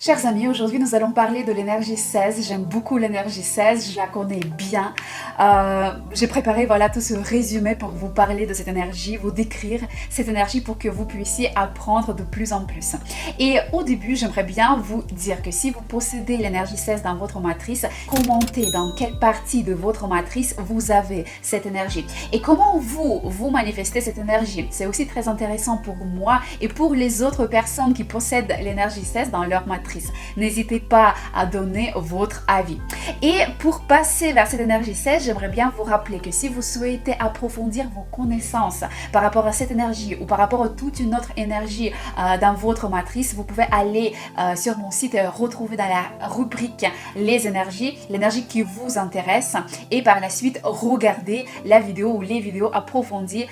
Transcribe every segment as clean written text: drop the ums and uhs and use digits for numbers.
Chers amis, aujourd'hui nous allons parler de l'énergie 16. J'aime beaucoup l'énergie 16, je la connais bien. J'ai préparé voilà tout ce résumé pour vous parler de cette énergie, vous décrire cette énergie pour que vous puissiez apprendre de plus en plus. Et au début, j'aimerais bien vous dire que si vous possédez l'énergie 16 dans votre matrice, commentez dans quelle partie de votre matrice vous avez cette énergie. Et comment vous manifestez cette énergie. C'est aussi très intéressant pour moi et pour les autres personnes qui possèdent l'énergie 16 dans leur matrice. N'hésitez pas à donner votre avis. Et pour passer vers cette énergie 16, j'aimerais bien vous rappeler que si vous souhaitez approfondir vos connaissances par rapport à cette énergie ou par rapport à toute une autre énergie dans votre matrice, vous pouvez aller sur mon site et retrouver dans la rubrique les énergie qui vous intéresse et par la suite regarder la vidéo ou les vidéos approfondies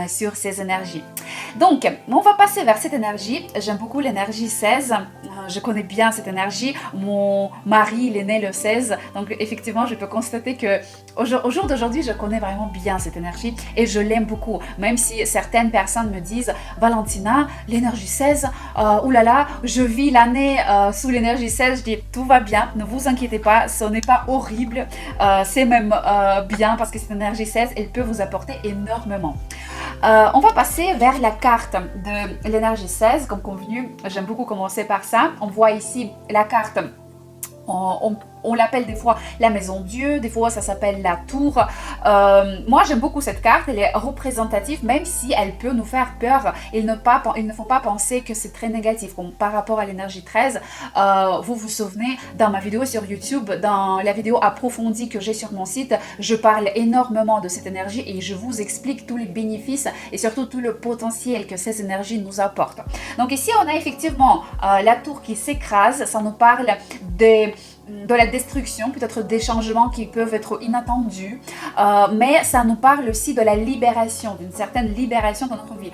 sur ces énergies. Donc, on va passer vers cette énergie. J'aime beaucoup l'énergie 16. Je connais bien cette énergie. Mon mari, il est né le 16. Donc, effectivement, je peux constater que au jour d'aujourd'hui, je connais vraiment bien cette énergie et je l'aime beaucoup. Même si certaines personnes me disent « Valentina, l'énergie 16, oulala, je vis l'année sous l'énergie 16. » Je dis « Tout va bien, ne vous inquiétez pas, ce n'est pas horrible. C'est même bien parce que cette énergie 16, elle peut vous apporter énormément. » On va passer vers la carte de l'énergie 16, comme convenu. J'aime beaucoup commencer par ça. On voit ici la carte. On l'appelle des fois la maison Dieu, des fois ça s'appelle la tour. Moi j'aime beaucoup cette carte, elle est représentative même si elle peut nous faire peur. Il ne faut pas penser que c'est très négatif. Comme par rapport à l'énergie 13, vous vous souvenez dans ma vidéo sur YouTube, dans la vidéo approfondie que j'ai sur mon site, je parle énormément de cette énergie et je vous explique tous les bénéfices et surtout tout le potentiel que ces énergies nous apportent. Donc ici on a effectivement la tour qui s'écrase, ça nous parle de la destruction, peut-être des changements qui peuvent être inattendus, mais ça nous parle aussi de la libération, d'une certaine libération dans notre vie.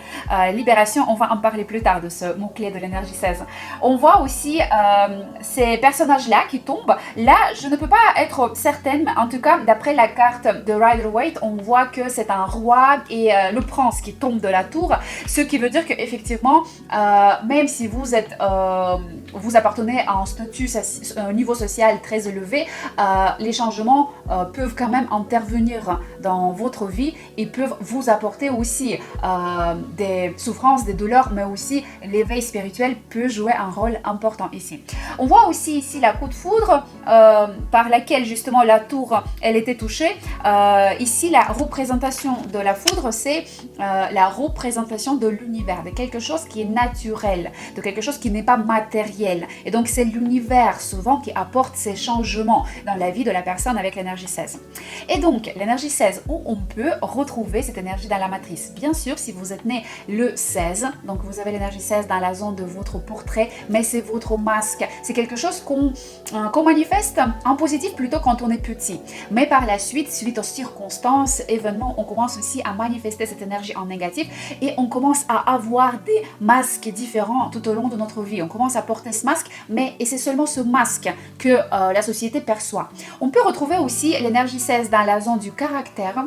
Libération, on va en parler plus tard de ce mot-clé de l'énergie 16. On voit aussi ces personnages-là qui tombent. Là, je ne peux pas être certaine, mais en tout cas, d'après la carte de Rider-Waite, on voit que c'est un roi et le prince qui tombe de la tour, ce qui veut dire qu'effectivement, même si vous appartenez à un statut, un niveau social très élevé, les changements peuvent quand même intervenir dans votre vie et peuvent vous apporter aussi des souffrances, des douleurs, mais aussi l'éveil spirituel peut jouer un rôle important ici. On voit aussi ici la coup de foudre par laquelle justement la tour elle était touchée. Ici la représentation de la foudre, c'est la représentation de l'univers, de quelque chose qui est naturel, de quelque chose qui n'est pas matériel. Et donc c'est l'univers souvent qui apporte ces changements dans la vie de la personne avec l'énergie 16. Et donc, l'énergie 16, où on peut retrouver cette énergie dans la matrice. Bien sûr, si vous êtes né le 16, donc vous avez l'énergie 16 dans la zone de votre portrait, mais c'est votre masque. C'est quelque chose qu'on manifeste en positif plutôt quand on est petit. Mais par la suite, suite aux circonstances, événements, on commence aussi à manifester cette énergie en négatif et on commence à avoir des masques différents tout au long de notre vie. On commence à porter ce masque, et c'est seulement ce masque que la société perçoit. On peut retrouver aussi l'énergie 16 dans la zone du caractère.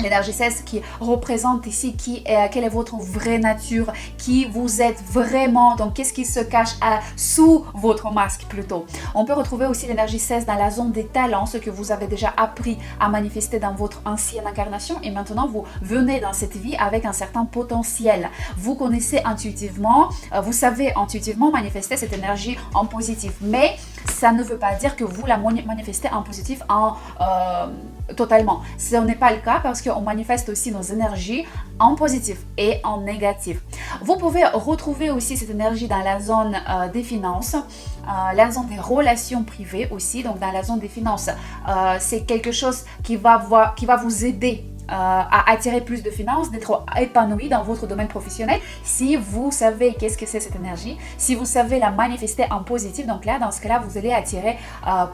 L'énergie 16 qui représente ici quelle est votre vraie nature, qui vous êtes vraiment, donc qu'est-ce qui se cache sous votre masque plutôt. On peut retrouver aussi l'énergie 16 dans la zone des talents, ce que vous avez déjà appris à manifester dans votre ancienne incarnation et maintenant vous venez dans cette vie avec un certain potentiel. Vous connaissez intuitivement, vous savez intuitivement manifester cette énergie en positif, mais ça ne veut pas dire que vous la manifestez en positif totalement. Ce n'est pas le cas parce qu'on manifeste aussi nos énergies en positif et en négatif. Vous pouvez retrouver aussi cette énergie dans la zone des finances, la zone des relations privées aussi. Donc dans la zone des finances, c'est quelque chose qui va vous aider à attirer plus de finances, d'être épanoui dans votre domaine professionnel. Si vous savez qu'est-ce que c'est cette énergie, si vous savez la manifester en positif, donc là, dans ce cas-là, vous allez attirer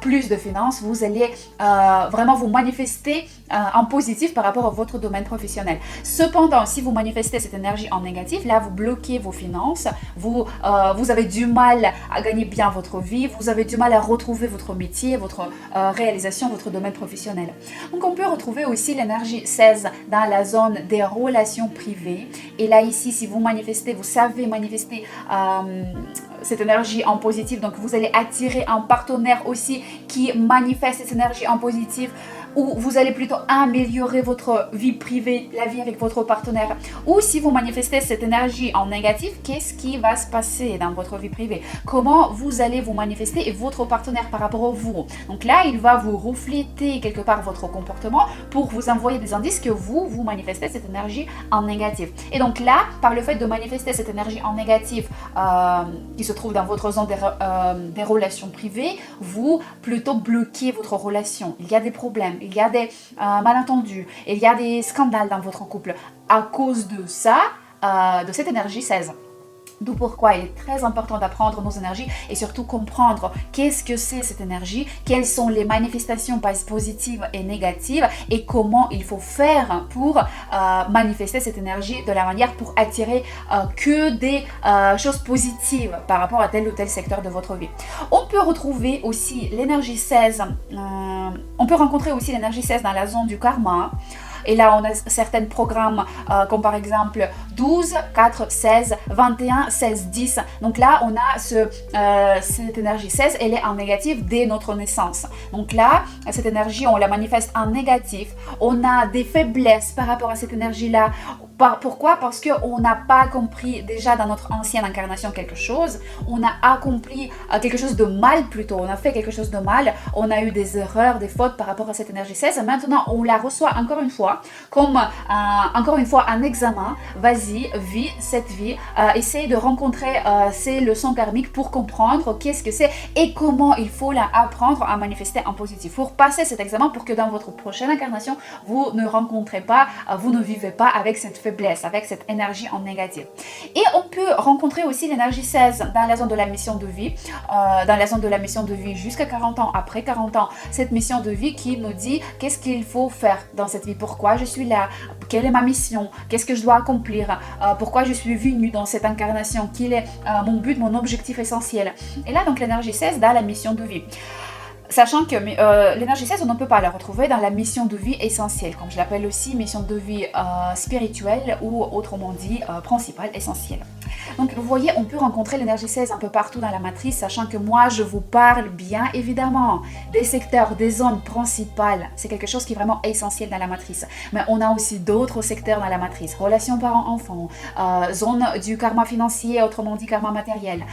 plus de finances, vous allez vraiment vous manifester en positif par rapport à votre domaine professionnel. Cependant, si vous manifestez cette énergie en négatif, là, vous bloquez vos finances, vous avez du mal à gagner bien votre vie, vous avez du mal à retrouver votre métier, votre réalisation, votre domaine professionnel. Donc, on peut retrouver aussi l'énergie dans la zone des relations privées. Et là, ici, si vous manifestez, vous savez manifester cette énergie en positif. Donc vous allez attirer un partenaire aussi qui manifeste cette énergie en positif, ou vous allez plutôt améliorer votre vie privée, la vie avec votre partenaire. Ou si vous manifestez cette énergie en négatif, qu'est-ce qui va se passer dans votre vie privée? Comment vous allez vous manifester et votre partenaire par rapport à vous? Donc là, il va vous refléter quelque part votre comportement pour vous envoyer des indices que vous manifestez cette énergie en négatif. Et donc là, par le fait de manifester cette énergie en négatif qui se trouve dans votre zone des relations privées, vous plutôt bloquez votre relation. Il y a des problèmes, il y a des malentendus, il y a des scandales dans votre couple à cause de ça, de cette énergie 16. D'où pourquoi il est très important d'apprendre nos énergies et surtout comprendre qu'est-ce que c'est cette énergie, quelles sont les manifestations positives et négatives et comment il faut faire pour manifester cette énergie de la manière pour attirer que des choses positives par rapport à tel ou tel secteur de votre vie. On peut retrouver aussi l'énergie 16, on peut rencontrer aussi l'énergie 16 dans la zone du karma. Et là, on a certains programmes comme par exemple 12, 4, 16, 21, 16, 10. Donc là, on a cette énergie 16, elle est en négatif dès notre naissance. Donc là, cette énergie, on la manifeste en négatif. On a des faiblesses par rapport à cette énergie-là. Pourquoi? Parce qu'on n'a pas compris déjà dans notre ancienne incarnation quelque chose. On a accompli quelque chose de mal plutôt. On a fait quelque chose de mal. On a eu des erreurs, des fautes par rapport à cette énergie 16. Maintenant, on la reçoit encore une fois comme encore une fois un examen. Vas-y, vis cette vie. Essaye de rencontrer ces leçons karmiques pour comprendre qu'est-ce que c'est et comment il faut la apprendre à manifester en positif. Pour passer cet examen pour que dans votre prochaine incarnation, vous ne rencontrez pas, vous ne vivez pas avec cette faiblesse, avec cette énergie en négatif. Et on peut rencontrer aussi l'énergie 16 dans la zone de la mission de vie, dans la zone de la mission de vie jusqu'à 40 ans, après 40 ans, cette mission de vie qui nous dit qu'est-ce qu'il faut faire dans cette vie, pourquoi je suis là, quelle est ma mission, qu'est-ce que je dois accomplir, pourquoi je suis venue dans cette incarnation, quel est mon but, mon objectif essentiel. Et là, donc l'énergie 16 dans la mission de vie. Sachant que l'énergie 16, on ne peut pas la retrouver dans la mission de vie essentielle, comme je l'appelle aussi mission de vie spirituelle ou autrement dit principale, essentielle. Donc vous voyez, on peut rencontrer l'énergie 16 un peu partout dans la matrice, sachant que moi je vous parle bien évidemment des secteurs, des zones principales. C'est quelque chose qui est vraiment essentiel dans la matrice. Mais on a aussi d'autres secteurs dans la matrice. Relations parents-enfants, zone du karma financier, autrement dit karma matériel.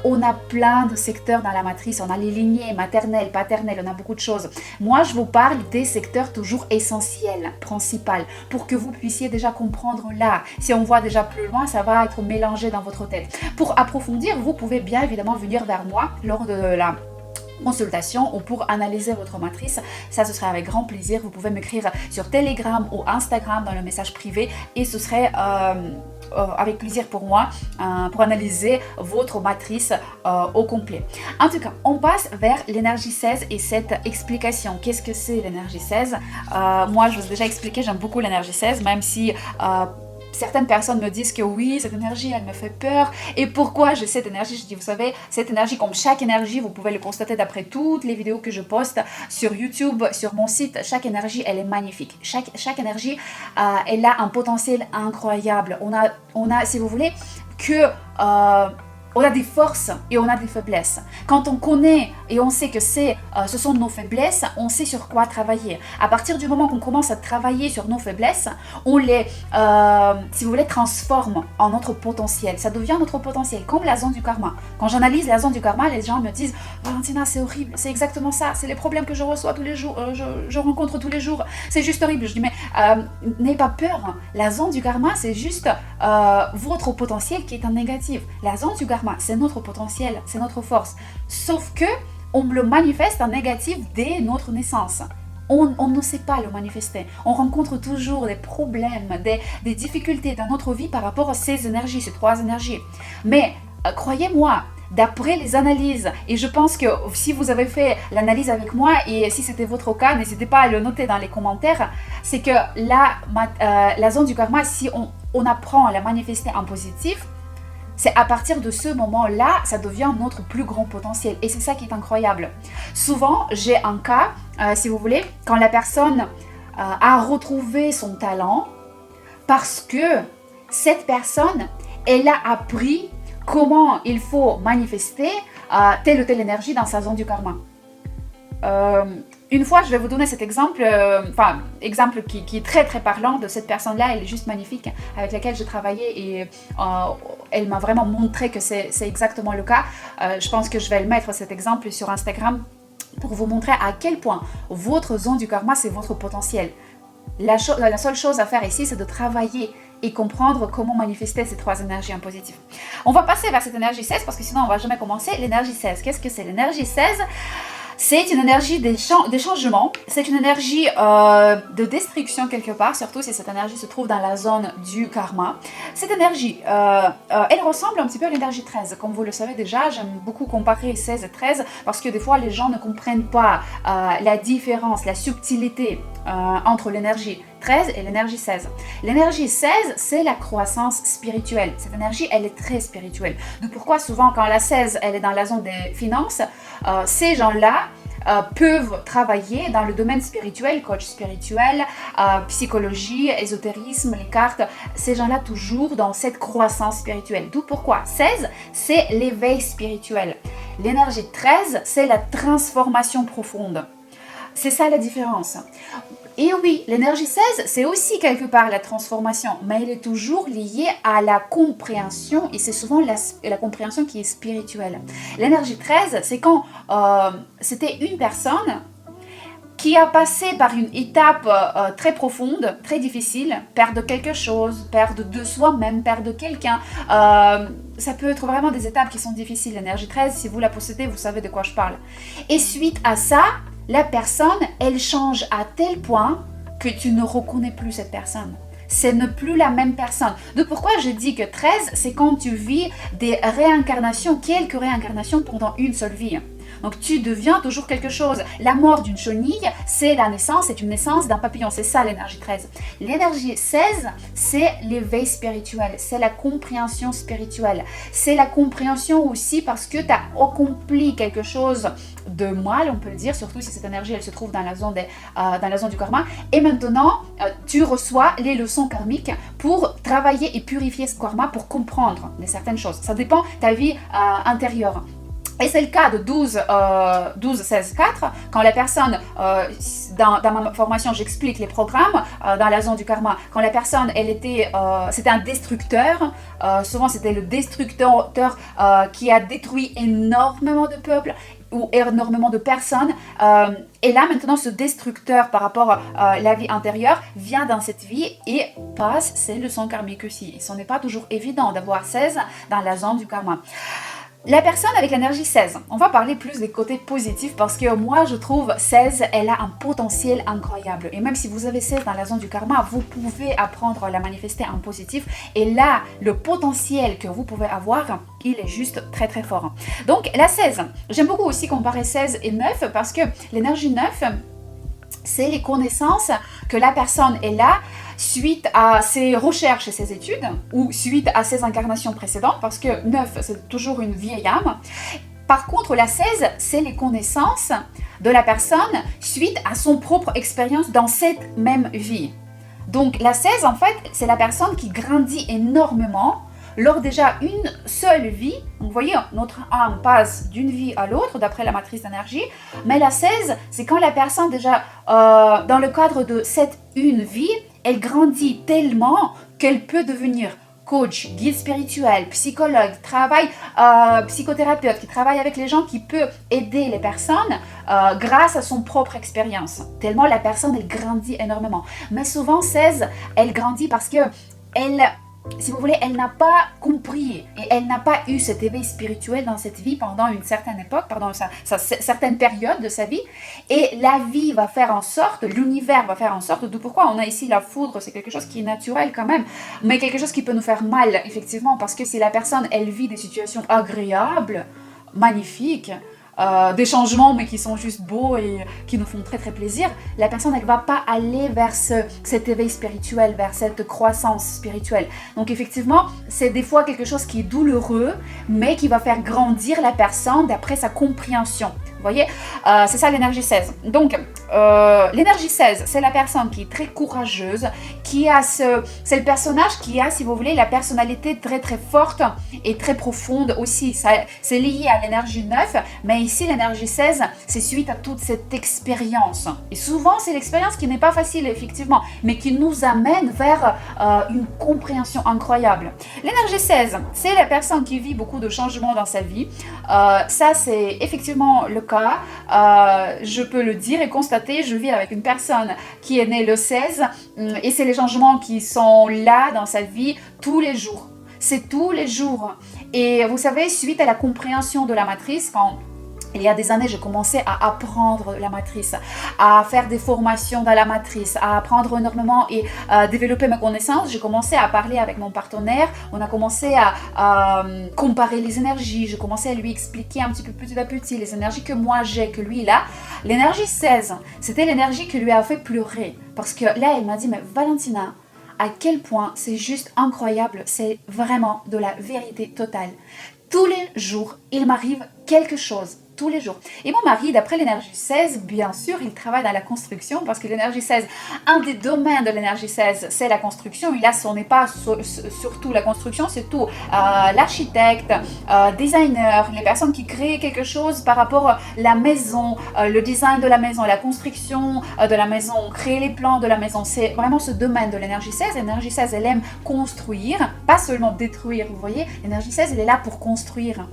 On a plein de secteurs dans la matrice. On a les lignées maternelles, paternelles, on a beaucoup de choses. Moi je vous parle des secteurs toujours essentiels, principaux, pour que vous puissiez déjà comprendre là. Si on voit déjà plus loin, ça va être mélangé dans votre tête. Pour approfondir, vous pouvez bien évidemment venir vers moi lors de la consultation ou pour analyser votre matrice. Ça, ce serait avec grand plaisir. Vous pouvez m'écrire sur Telegram ou Instagram dans le message privé et ce serait avec plaisir pour moi pour analyser votre matrice au complet. En tout cas, on passe vers l'énergie 16 et cette explication. Qu'est-ce que c'est l'énergie 16? Moi, je vous ai déjà expliqué, j'aime beaucoup l'énergie 16, même si certaines personnes me disent que oui, cette énergie, elle me fait peur. Et pourquoi j'ai cette énergie? Je dis, vous savez, cette énergie, comme chaque énergie, vous pouvez le constater d'après toutes les vidéos que je poste sur YouTube, sur mon site, chaque énergie, elle est magnifique. Chaque énergie, elle a un potentiel incroyable. On a, si vous voulez, que on a des forces et on a des faiblesses. Quand on connaît et on sait que ce sont nos faiblesses, on sait sur quoi travailler. À partir du moment qu'on commence à travailler sur nos faiblesses, on les, si vous voulez, transforme en notre potentiel. Ça devient notre potentiel, comme la zone du karma. Quand j'analyse la zone du karma, les gens me disent « Valentina, c'est horrible, c'est exactement ça, c'est les problèmes que je reçois tous les jours, je rencontre tous les jours, c'est juste horrible. » Je dis « Mais n'ayez pas peur, la zone du karma, c'est juste votre potentiel qui est en négatif. La zone du karma, c'est notre potentiel, c'est notre force. Sauf que on le manifeste en négatif dès notre naissance. On ne sait pas le manifester. On rencontre toujours des problèmes, des difficultés dans notre vie par rapport à ces énergies, ces trois énergies. Mais croyez-moi, d'après les analyses, et je pense que si vous avez fait l'analyse avec moi et si c'était votre cas, n'hésitez pas à le noter dans les commentaires, c'est que la zone du karma, si on apprend à la manifester en positif, c'est à partir de ce moment-là, ça devient notre plus grand potentiel. Et c'est ça qui est incroyable. Souvent, j'ai un cas, si vous voulez, quand la personne a retrouvé son talent, parce que cette personne, elle a appris comment il faut manifester telle ou telle énergie dans sa zone du karma. Une fois, je vais vous donner cet exemple, exemple qui est très très parlant de cette personne-là, elle est juste magnifique, avec laquelle j'ai travaillé et elle m'a vraiment montré que c'est exactement le cas. Je pense que je vais le mettre cet exemple sur Instagram pour vous montrer à quel point votre zone du karma, c'est votre potentiel. La seule chose à faire ici, c'est de travailler et comprendre comment manifester ces trois énergies en positif. On va passer vers cette énergie 16 parce que sinon on ne va jamais commencer. L'énergie 16, qu'est-ce que c'est? L'énergie 16, c'est une énergie des changements, c'est une énergie de destruction quelque part, surtout si cette énergie se trouve dans la zone du karma. Cette énergie, elle ressemble un petit peu à l'énergie 13. Comme vous le savez déjà, j'aime beaucoup comparer 16 et 13 parce que des fois les gens ne comprennent pas la différence, la subtilité entre l'énergie 13 et l'énergie 16. L'énergie 16, c'est la croissance spirituelle. Cette énergie, elle est très spirituelle. Donc pourquoi souvent quand la 16, elle est dans la zone des finances, ces gens-là peuvent travailler dans le domaine spirituel, coach spirituel, psychologie, ésotérisme, les cartes, ces gens-là toujours dans cette croissance spirituelle. D'où pourquoi 16, c'est l'éveil spirituel. L'énergie 13, c'est la transformation profonde. C'est ça la différence. Et oui, l'énergie 16, c'est aussi quelque part la transformation, mais elle est toujours liée à la compréhension, et c'est souvent la compréhension qui est spirituelle. L'énergie 13, c'est quand c'était une personne qui a passé par une étape très profonde, très difficile, perdre quelque chose, perdre de soi-même, perdre quelqu'un. Ça peut être vraiment des étapes qui sont difficiles. L'énergie 13, si vous la possédez, vous savez de quoi je parle. Et suite à ça, la personne, elle change à tel point que tu ne reconnais plus cette personne. C'est ne plus la même personne. Donc pourquoi je dis que 13, c'est quand tu vis des réincarnations, quelques réincarnations pendant une seule vie. Donc tu deviens toujours quelque chose. La mort d'une chenille, c'est la naissance, c'est une naissance d'un papillon. C'est ça l'énergie 13. L'énergie 16, c'est l'éveil spirituel, c'est la compréhension spirituelle. C'est la compréhension aussi parce que tu as accompli quelque chose de mal, on peut le dire, surtout si cette énergie elle se trouve dans la zone du karma. Et maintenant, tu reçois les leçons karmiques pour travailler et purifier ce karma pour comprendre certaines choses. Ça dépend de ta vie intérieure. Et c'est le cas de 12, 16, 4, quand la personne, dans ma formation, j'explique les programmes dans la zone du karma. Quand la personne, c'était un destructeur, souvent c'était le destructeur qui a détruit énormément de peuples ou énormément de personnes. Et là, maintenant, ce destructeur par rapport à la vie antérieure vient dans cette vie et passe ses leçons karmiques aussi. Et ce n'est pas toujours évident d'avoir 16 dans la zone du karma. La personne avec l'énergie 16, on va parler plus des côtés positifs parce que moi je trouve 16, elle a un potentiel incroyable. Et même si vous avez 16 dans la zone du karma, vous pouvez apprendre à la manifester en positif. Et là, le potentiel que vous pouvez avoir, il est juste très très fort. Donc la 16, j'aime beaucoup aussi comparer 16 et 9 parce que l'énergie 9, c'est les connaissances que la personne est là suite à ses recherches et ses études ou suite à ses incarnations précédentes parce que 9, c'est toujours une vieille âme. Par contre, la 16, c'est les connaissances de la personne suite à son propre expérience dans cette même vie. Donc la 16, en fait, c'est la personne qui grandit énormément lors déjà une seule vie. Vous voyez, notre âme passe d'une vie à l'autre d'après la matrice d'énergie, mais la 16, c'est quand la personne déjà, dans le cadre de cette une vie, elle grandit tellement qu'elle peut devenir coach, guide spirituel, psychologue, psychothérapeute, qui travaille avec les gens, qui peut aider les personnes grâce à son propre expérience. Tellement la personne, elle grandit énormément. Mais souvent, 16, elle grandit parce que si vous voulez, elle n'a pas compris et elle n'a pas eu cet éveil spirituel dans cette vie pendant une certaine époque, pendant certaine période de sa vie. Et la vie va faire en sorte, l'univers va faire en sorte, d'où pourquoi on a ici la foudre, c'est quelque chose qui est naturel quand même, mais quelque chose qui peut nous faire mal, effectivement, parce que si la personne, elle vit des situations agréables, magnifiques, des changements mais qui sont juste beaux et qui nous font très très plaisir, la personne elle va pas aller vers cet éveil spirituel, vers cette croissance spirituelle. Donc effectivement, c'est des fois quelque chose qui est douloureux mais qui va faire grandir la personne d'après sa compréhension. Vous voyez, c'est ça l'énergie 16. Donc, l'énergie 16, c'est la personne qui est très courageuse, c'est le personnage qui a, si vous voulez, la personnalité très très forte et très profonde aussi. C'est lié à l'énergie 9, mais ici l'énergie 16, c'est suite à toute cette expérience. Et souvent, c'est l'expérience qui n'est pas facile, effectivement, mais qui nous amène vers une compréhension incroyable. L'énergie 16, c'est la personne qui vit beaucoup de changements dans sa vie. Ça, c'est effectivement le cas. Je peux le dire et constater, je vis avec une personne qui est née le 16 et c'est les changements qui sont là dans sa vie tous les jours. C'est tous les jours. Et vous savez, suite à la compréhension de la matrice, quand il y a des années, j'ai commencé à apprendre la matrice, à faire des formations dans la matrice, à apprendre énormément et développer mes connaissances. J'ai commencé à parler avec mon partenaire, on a commencé à comparer les énergies, j'ai commencé à lui expliquer un petit peu petit à petit les énergies que moi j'ai, que lui il a. L'énergie 16, c'était l'énergie qui lui a fait pleurer. Parce que là, elle m'a dit, mais Valentina, à quel point c'est juste incroyable, c'est vraiment de la vérité totale. Tous les jours, il m'arrive quelque chose. Tous les jours. Et mon mari, d'après l'énergie 16, bien sûr, il travaille dans la construction parce que l'énergie 16, un des domaines de l'énergie 16, c'est la construction. Et là, ce n'est pas surtout la construction, c'est tout. L'architecte, designer, les personnes qui créent quelque chose par rapport à la maison, le design de la maison, la construction de la maison, créer les plans de la maison. C'est vraiment ce domaine de l'énergie 16. L'énergie 16, elle aime construire, pas seulement détruire, vous voyez. L'énergie 16, elle est là pour construire.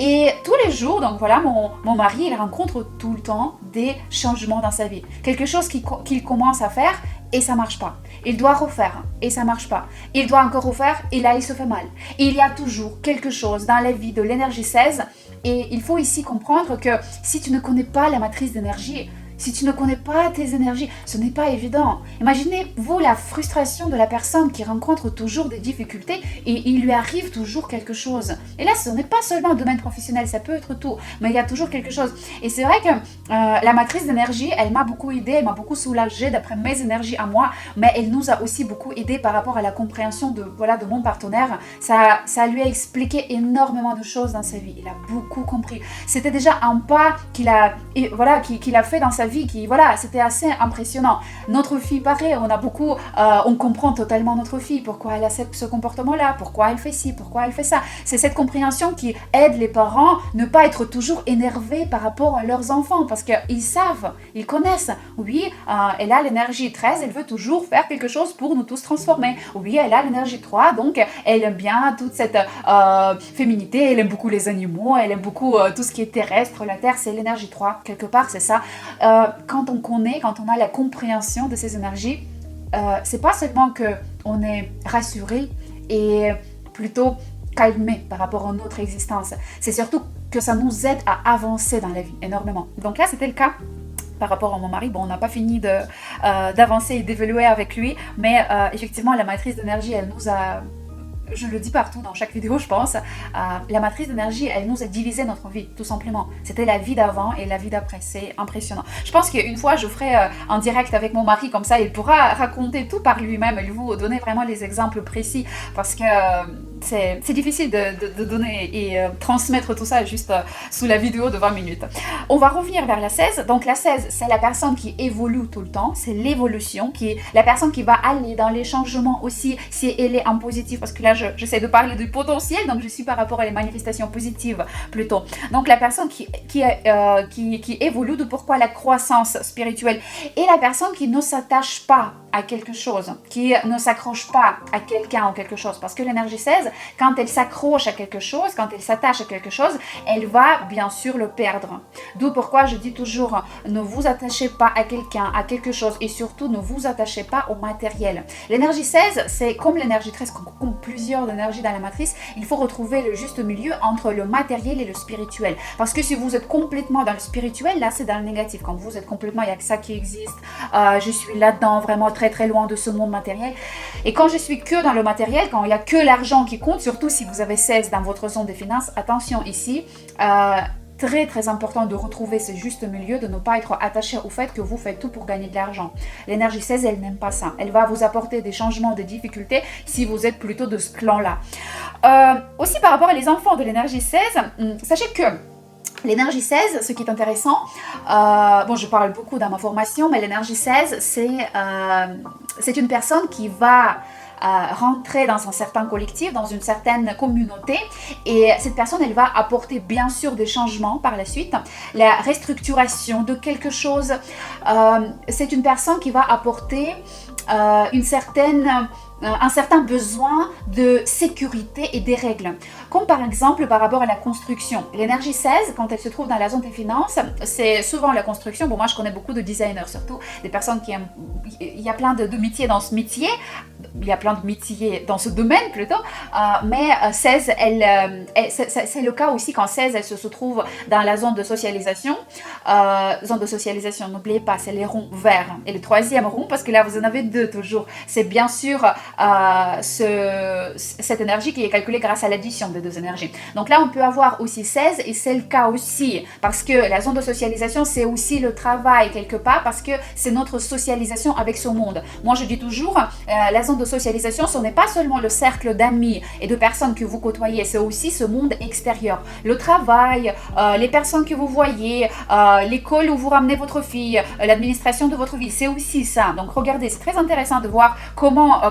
Et tous les jours, donc voilà, mon mari, il rencontre tout le temps des changements dans sa vie. Quelque chose qu'il commence à faire et ça marche pas. Il doit refaire et ça marche pas. Il doit encore refaire et là, il se fait mal. Il y a toujours quelque chose dans la vie de l'énergie 16 et il faut ici comprendre que si tu ne connais pas la matrice d'énergie, si tu ne connais pas tes énergies, ce n'est pas évident. Imaginez-vous la frustration de la personne qui rencontre toujours des difficultés et il lui arrive toujours quelque chose. Et là, ce n'est pas seulement un domaine professionnel, ça peut être tout, mais il y a toujours quelque chose. Et c'est vrai que la matrice d'énergie, elle m'a beaucoup aidée, elle m'a beaucoup soulagée d'après mes énergies à moi, mais elle nous a aussi beaucoup aidé par rapport à la compréhension de mon partenaire. Ça lui a expliqué énormément de choses dans sa vie. Il a beaucoup compris. C'était déjà un pas qu'il a fait dans sa vie. C'était assez impressionnant. Notre fille, pareil, on comprend totalement notre fille, pourquoi elle a ce comportement-là, pourquoi elle fait ci, pourquoi elle fait ça. C'est cette compréhension qui aide les parents ne pas être toujours énervés par rapport à leurs enfants, parce qu'ils savent, ils connaissent. Oui, elle a l'énergie 13, elle veut toujours faire quelque chose pour nous tous transformer. Oui, elle a l'énergie 3, donc elle aime bien toute cette féminité, elle aime beaucoup les animaux, elle aime beaucoup tout ce qui est terrestre, la terre, c'est l'énergie 3, quelque part, c'est ça. Quand on a la compréhension de ces énergies, c'est pas seulement qu'on est rassuré et plutôt calmé par rapport à notre existence, c'est surtout que ça nous aide à avancer dans la vie énormément. Donc là, c'était le cas par rapport à mon mari. Bon, on n'a pas fini d'avancer et d'évoluer avec lui, mais effectivement, la matrice d'énergie, elle nous a... Je le dis partout dans chaque vidéo, je pense. La matrice d'énergie, elle nous a divisé notre vie, tout simplement. C'était la vie d'avant et la vie d'après. C'est impressionnant. Je pense qu'une fois, je ferai un direct avec mon mari, comme ça, il pourra raconter tout par lui-même et vous donner vraiment les exemples précis, parce que c'est difficile de donner et transmettre tout ça juste sous la vidéo de 20 minutes. On va revenir vers la 16. Donc la 16, c'est la personne qui évolue tout le temps. C'est l'évolution, qui est la personne qui va aller dans les changements aussi, si elle est en positif, parce que là, j'essaie de parler du potentiel, donc je suis par rapport à les manifestations positives plutôt. Donc la personne qui évolue, de pourquoi la croissance spirituelle, et la personne qui ne s'attache pas à quelque chose, qui ne s'accroche pas à quelqu'un ou quelque chose, parce que l'énergie 16, quand elle s'accroche à quelque chose, quand elle s'attache à quelque chose, elle va bien sûr le perdre. D'où pourquoi je dis toujours, ne vous attachez pas à quelqu'un, à quelque chose, et surtout ne vous attachez pas au matériel. L'énergie 16, c'est comme l'énergie 13, comme plusieurs énergies dans la matrice, il faut retrouver le juste milieu entre le matériel et le spirituel. Parce que si vous êtes complètement dans le spirituel, là c'est dans le négatif. Quand vous êtes complètement, il n'y a que ça qui existe, je suis là-dedans, vraiment très très loin de ce monde matériel. Et quand je suis que dans le matériel, quand il n'y a que l'argent qui compte, surtout si vous avez 16 dans votre zone des finances, attention ici, très très important de retrouver ce juste milieu, de ne pas être attaché au fait que vous faites tout pour gagner de l'argent. L'énergie 16, elle n'aime pas ça. Elle va vous apporter des changements, des difficultés si vous êtes plutôt de ce clan-là. Aussi par rapport à les enfants de l'énergie 16, sachez que L'énergie 16, ce qui est intéressant, bon, je parle beaucoup dans ma formation, mais l'énergie 16, c'est une personne qui va rentrer dans un certain collectif, dans une certaine communauté, et cette personne, elle va apporter bien sûr des changements par la suite, la restructuration de quelque chose. C'est une personne qui va apporter un certain besoin de sécurité et des règles. Comme par exemple par rapport à la construction. L'énergie 16, quand elle se trouve dans la zone des finances, c'est souvent la construction. Bon, moi je connais beaucoup de designers, surtout des personnes qui aiment. Il y a plein de métiers dans ce métier. Il y a plein de métiers dans ce domaine plutôt. Mais 16, c'est le cas aussi quand 16, elle se trouve dans la zone de socialisation. Zone de socialisation, n'oubliez pas, c'est les ronds verts. Et le troisième rond, parce que là vous en avez deux toujours, c'est bien sûr cette énergie qui est calculée grâce à l'addition des deux énergies. Donc là, on peut avoir aussi 16 et c'est le cas aussi parce que la zone de socialisation, c'est aussi le travail quelque part parce que c'est notre socialisation avec ce monde. Moi, je dis toujours, la zone de socialisation, ce n'est pas seulement le cercle d'amis et de personnes que vous côtoyez, c'est aussi ce monde extérieur. Le travail, les personnes que vous voyez, l'école où vous ramenez votre fille, l'administration de votre vie, c'est aussi ça. Donc regardez, c'est très intéressant de voir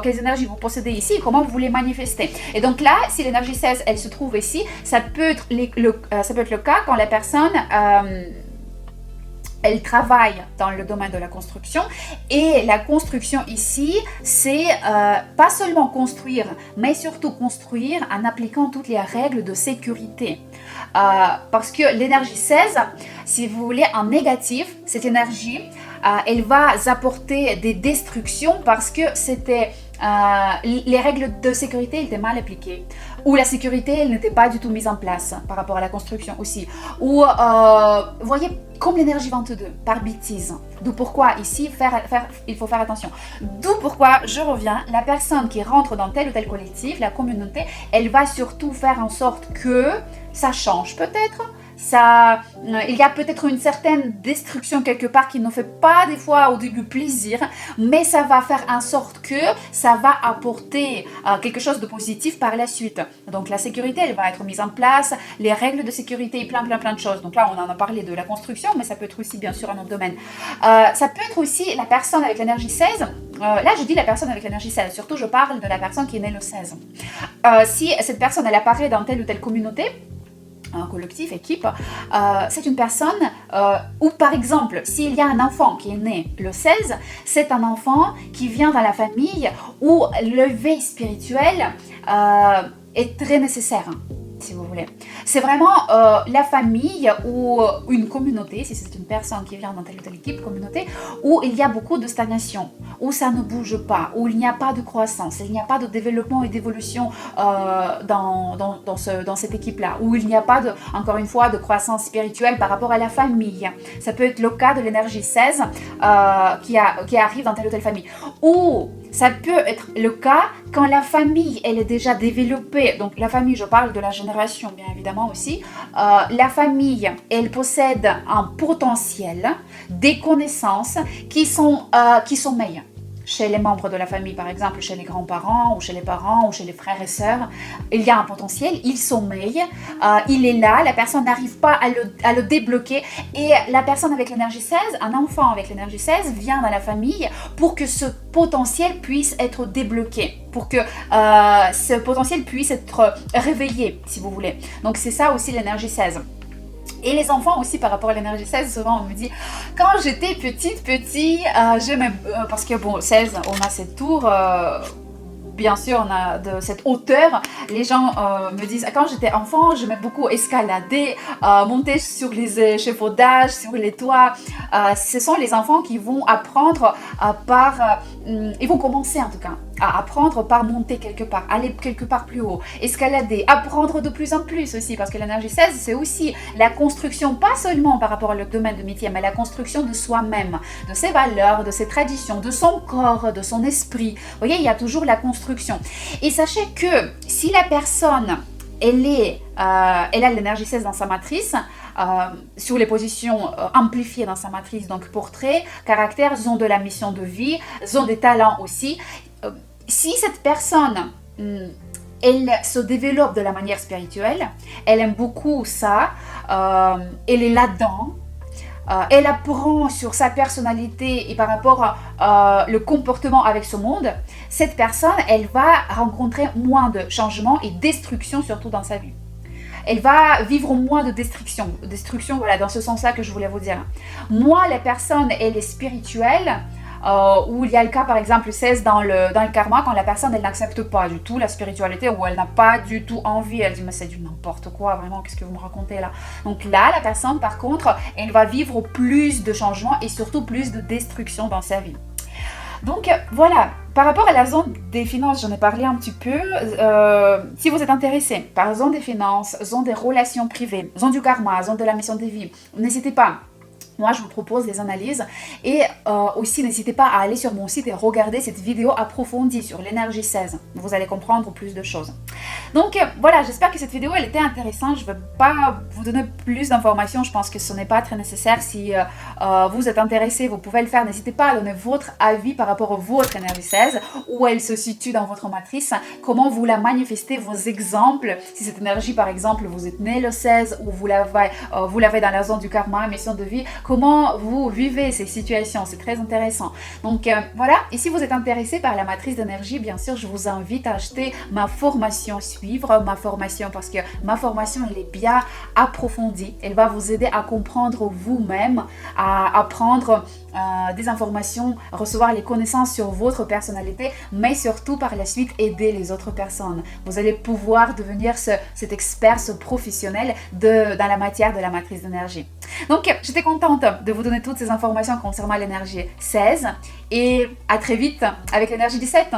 quelles énergies vous possédez ici et comment vous les manifestez. Et donc là, si l'énergie 16, elle se trouve ici, ça peut être le cas quand la personne elle travaille dans le domaine de la construction et la construction ici, c'est pas seulement construire, mais surtout construire en appliquant toutes les règles de sécurité. Parce que l'énergie 16, si vous voulez, en négatif, cette énergie, elle va apporter des destructions parce que les règles de sécurité étaient mal appliquées, ou la sécurité elle n'était pas du tout mise en place par rapport à la construction aussi, ou vous voyez comme l'énergie 22 par bêtise. D'où pourquoi ici il faut faire attention. D'où pourquoi je reviens, la personne qui rentre dans tel ou tel collectif, la communauté, elle va surtout faire en sorte que ça change peut-être. Il y a peut-être une certaine destruction quelque part qui ne fait pas des fois au début plaisir, mais ça va faire en sorte que ça va apporter quelque chose de positif par la suite. Donc la sécurité, elle va être mise en place, les règles de sécurité, plein de choses. Donc là, on en a parlé de la construction, mais ça peut être aussi bien sûr un autre domaine. Ça peut être aussi la personne avec l'énergie 16. Là, je dis la personne avec l'énergie 16, surtout je parle de la personne qui est née le 16. Si cette personne, elle apparaît dans telle ou telle communauté, un collectif, équipe, c'est une personne où par exemple s'il y a un enfant qui est né le 16, c'est un enfant qui vient dans la famille où l'éveil spirituel est très nécessaire, si vous voulez. C'est vraiment la famille ou une communauté, si c'est une personne qui vient dans telle ou telle équipe, communauté, où il y a beaucoup de stagnation, où ça ne bouge pas, où il n'y a pas de croissance, il n'y a pas de développement et d'évolution dans cette équipe-là, où il n'y a pas, encore une fois, de croissance spirituelle par rapport à la famille. Ça peut être le cas de l'énergie 16 qui arrive dans telle ou telle famille. Ou ça peut être le cas quand la famille, elle est déjà développée. Donc la famille, je parle de la génération, bien évidemment aussi. La famille, elle possède un potentiel, des connaissances qui sont meilleures. Chez les membres de la famille, par exemple, chez les grands-parents, ou chez les parents, ou chez les frères et sœurs, il y a un potentiel, il sommeille, il est là, la personne n'arrive pas à le débloquer, et la personne avec l'énergie 16, un enfant avec l'énergie 16, vient dans la famille pour que ce potentiel puisse être débloqué, pour que ce potentiel puisse être réveillé, si vous voulez. Donc c'est ça aussi l'énergie 16. Et les enfants aussi par rapport à l'énergie 16, souvent on me dit quand j'étais petit, j'aimais parce que bon 16 on a cette tour, bien sûr on a de cette hauteur, les gens me disent quand j'étais enfant j'aimais beaucoup escalader, monter sur les échafaudages, sur les toits. Ce sont les enfants qui vont apprendre ils vont commencer en tout cas à apprendre par monter quelque part, aller quelque part plus haut, escalader, apprendre de plus en plus aussi, parce que l'énergie 16, c'est aussi la construction, pas seulement par rapport au domaine de métier, mais la construction de soi-même, de ses valeurs, de ses traditions, de son corps, de son esprit. Vous voyez, il y a toujours la construction. Et sachez que si la personne, elle a l'énergie 16 dans sa matrice, sur les positions amplifiées dans sa matrice, donc portrait, caractère, zone de la mission de vie, zone des talents aussi. Si cette personne elle se développe de la manière spirituelle, elle aime beaucoup ça, elle est là-dedans, elle apprend sur sa personnalité et par rapport à le comportement avec ce monde, cette personne, elle va rencontrer moins de changements et destruction surtout dans sa vie. Elle va vivre moins de destruction, voilà, dans ce sens-là que je voulais vous dire. Moi, la personne, elle est spirituelle, où il y a le cas par exemple 16 dans le karma, quand la personne elle n'accepte pas du tout la spiritualité, ou elle n'a pas du tout envie, elle dit mais c'est du n'importe quoi, vraiment, qu'est-ce que vous me racontez là. Donc là, la personne par contre, elle va vivre plus de changements et surtout plus de destruction dans sa vie. Donc voilà, par rapport à la zone des finances, j'en ai parlé un petit peu. Si vous êtes intéressé par zone des finances, zone des relations privées, zone du karma, zone de la mission de vie, n'hésitez pas. Moi, je vous propose des analyses et aussi n'hésitez pas à aller sur mon site et regarder cette vidéo approfondie sur l'énergie 16. Vous allez comprendre plus de choses. Donc voilà, j'espère que cette vidéo elle était intéressante. Je ne veux pas vous donner plus d'informations. Je pense que ce n'est pas très nécessaire. Si vous êtes intéressé, vous pouvez le faire. N'hésitez pas à donner votre avis par rapport à votre énergie 16, où elle se situe dans votre matrice, comment vous la manifestez, vos exemples. Si cette énergie, par exemple, vous êtes né le 16 ou vous l'avez dans la zone du karma, mission de vie, comment vous vivez ces situations, c'est très intéressant. Donc voilà, et si vous êtes intéressé par la matrice d'énergie, bien sûr, je vous invite à acheter ma formation, suivre ma formation, parce que ma formation, elle est bien approfondie. Elle va vous aider à comprendre vous-même, à apprendre des informations, recevoir les connaissances sur votre personnalité, mais surtout par la suite aider les autres personnes. Vous allez pouvoir devenir cet expert, ce professionnel dans la matière de la matrice d'énergie. Donc, j'étais contente de vous donner toutes ces informations concernant l'énergie 16 et à très vite avec l'énergie 17.